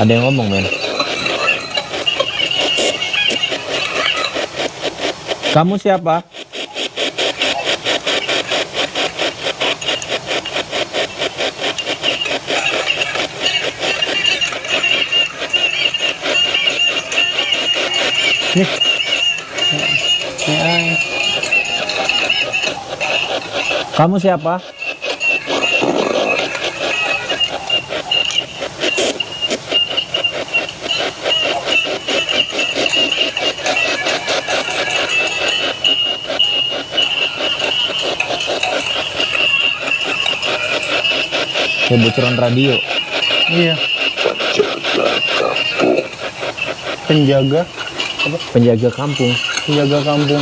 Ada yang ngomong, men. Kamu siapa? Nih. Ya. Kamu siapa? Kayak bocoran radio. Iya. Penjaga apa? Penjaga kampung. Penjaga kampung.